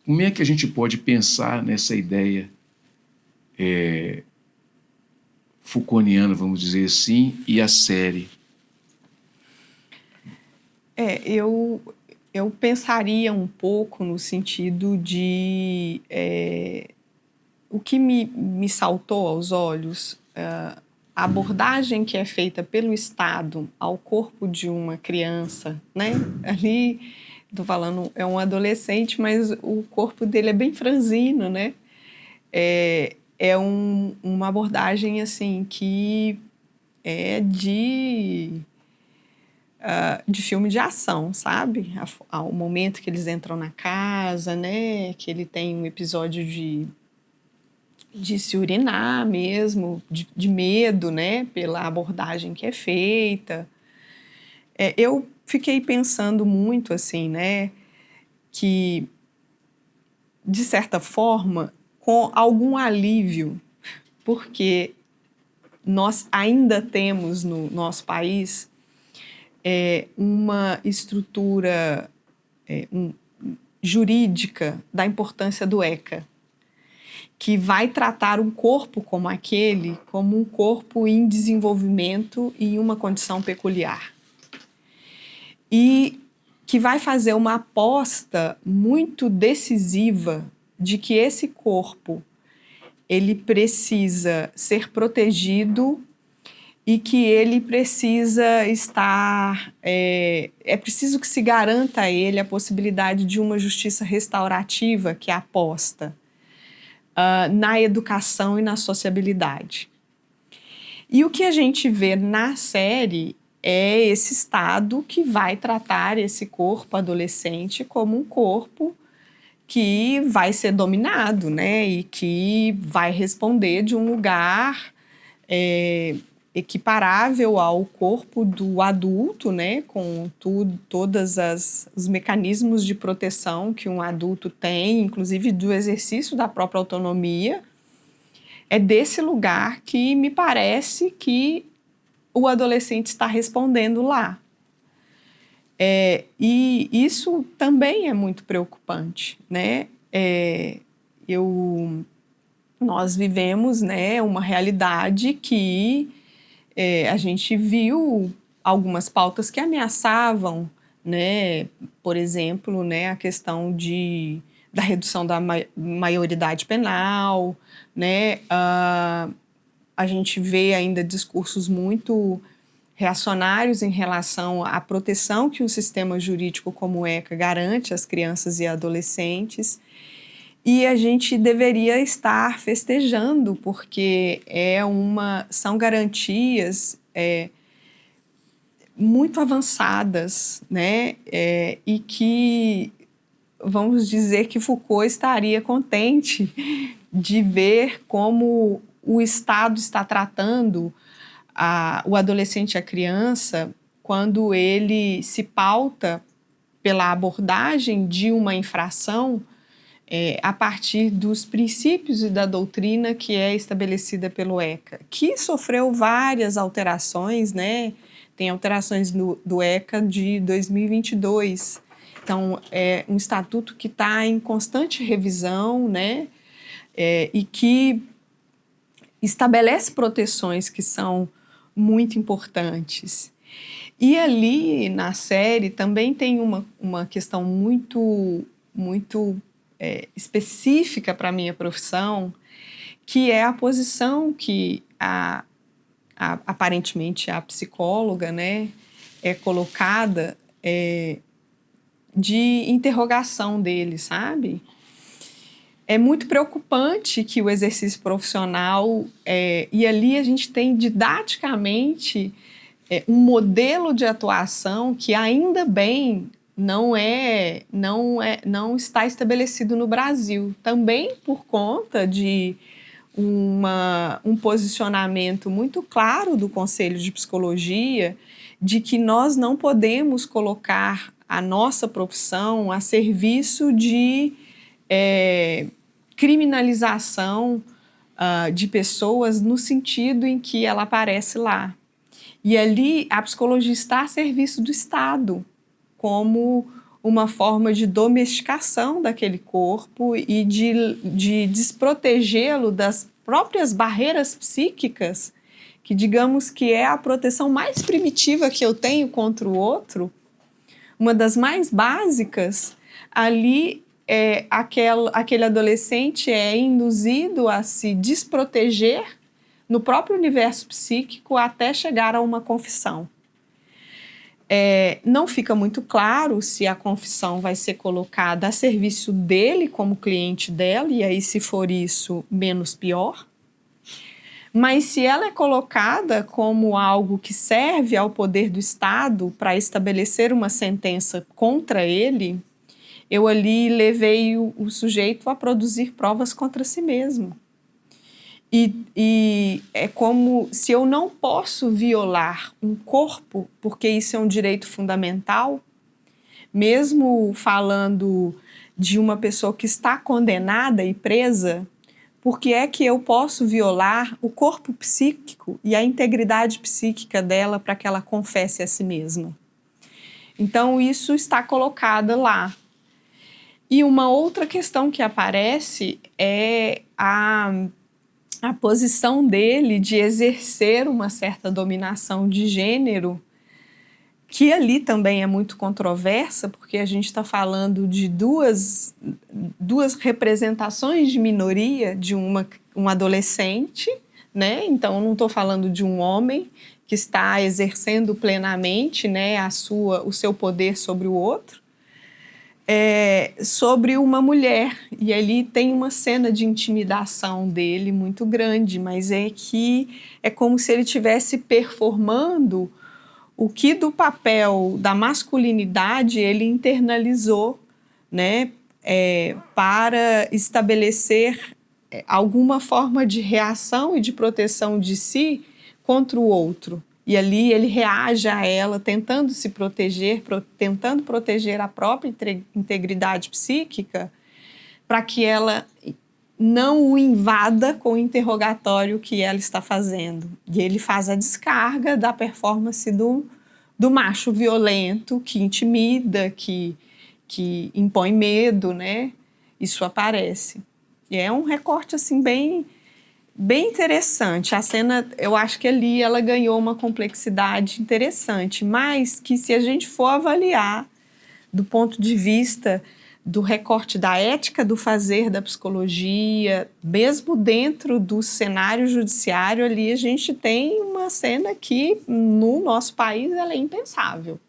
Como é que a gente pode pensar nessa ideia Foucaultiana, vamos dizer assim, e a série? Eu pensaria um pouco no sentido de o que me saltou aos olhos, a abordagem que é feita pelo Estado ao corpo de uma criança, né? Ali, estou falando, é um adolescente, mas o corpo dele é bem franzino, né? Uma abordagem assim que é de filme de ação, sabe? Ao momento que eles entram na casa, né? Que ele tem um episódio de se urinar mesmo, de medo, né? Pela abordagem que é feita. Eu fiquei pensando muito assim, né? Que, de certa forma, com algum alívio, porque nós ainda temos no nosso país uma estrutura jurídica da importância do ECA, que vai tratar um corpo como aquele como um corpo em desenvolvimento e em uma condição peculiar. E que vai fazer uma aposta muito decisiva de que esse corpo ele precisa ser protegido e que ele precisa estar... É preciso que se garanta a ele a possibilidade de uma justiça restaurativa que aposta na educação e na sociabilidade. E o que a gente vê na série é esse Estado que vai tratar esse corpo adolescente como um corpo que vai ser dominado, né? E que vai responder de um lugar equiparável ao corpo do adulto, né, com todos os mecanismos de proteção que um adulto tem, inclusive do exercício da própria autonomia. É desse lugar que me parece que o adolescente está respondendo lá. E isso também é muito preocupante, né? Nós vivemos, né, uma realidade que a gente viu algumas pautas que ameaçavam, né, por exemplo, né, a questão da redução da maioridade penal, né, a gente vê ainda discursos muito reacionários em relação à proteção que um sistema jurídico como o ECA garante às crianças e adolescentes. E a gente deveria estar festejando, porque são garantias muito avançadas, né? E que, vamos dizer que Foucault estaria contente de ver como o Estado está tratando o adolescente e a criança quando ele se pauta pela abordagem de uma infração a partir dos princípios e da doutrina que é estabelecida pelo ECA, que sofreu várias alterações, né? Tem alterações do ECA de 2022. Então, é um estatuto que está em constante revisão, né? E que estabelece proteções que são muito importantes. E ali na série também tem uma questão muito específica para a minha profissão, que é a posição que aparentemente a psicóloga, né, é colocada de interrogação dele, sabe? É muito preocupante que o exercício profissional, e ali a gente tem didaticamente um modelo de atuação que ainda bem não está estabelecido no Brasil, também por conta de um posicionamento muito claro do Conselho de Psicologia de que nós não podemos colocar a nossa profissão a serviço de criminalização de pessoas no sentido em que ela aparece lá. E ali a psicologia está a serviço do Estado, como uma forma de domesticação daquele corpo e de desprotegê-lo das próprias barreiras psíquicas, que digamos que é a proteção mais primitiva que eu tenho contra o outro, uma das mais básicas. Ali aquele adolescente é induzido a se desproteger no próprio universo psíquico até chegar a uma confissão. Não fica muito claro se a confissão vai ser colocada a serviço dele como cliente dela, e aí, se for isso, menos pior. Mas se ela é colocada como algo que serve ao poder do Estado para estabelecer uma sentença contra ele, eu ali levei o sujeito a produzir provas contra si mesmo. E é como se eu não posso violar um corpo, porque isso é um direito fundamental, mesmo falando de uma pessoa que está condenada e presa, porque é que eu posso violar o corpo psíquico e a integridade psíquica dela para que ela confesse a si mesma. Então, isso está colocado lá. E uma outra questão que aparece é a posição dele de exercer uma certa dominação de gênero, que ali também é muito controversa, porque a gente está falando de duas representações de minoria de um adolescente, né? Então, não estou falando de um homem que está exercendo plenamente, né, o seu poder sobre o outro, sobre uma mulher. E ali tem uma cena de intimidação dele muito grande, mas é como se ele estivesse performando o que do papel da masculinidade ele internalizou, né, para estabelecer alguma forma de reação e de proteção de si contra o outro. E ali ele reage a ela, tentando se proteger, tentando proteger a própria integridade psíquica, para que ela não o invada com o interrogatório que ela está fazendo. E ele faz a descarga da performance do macho violento, que intimida, que impõe medo, né? Isso aparece. E é um recorte assim bem interessante. A cena, eu acho que ali ela ganhou uma complexidade interessante, mas que, se a gente for avaliar do ponto de vista do recorte da ética do fazer da psicologia, mesmo dentro do cenário judiciário, ali a gente tem uma cena que no nosso país ela é impensável.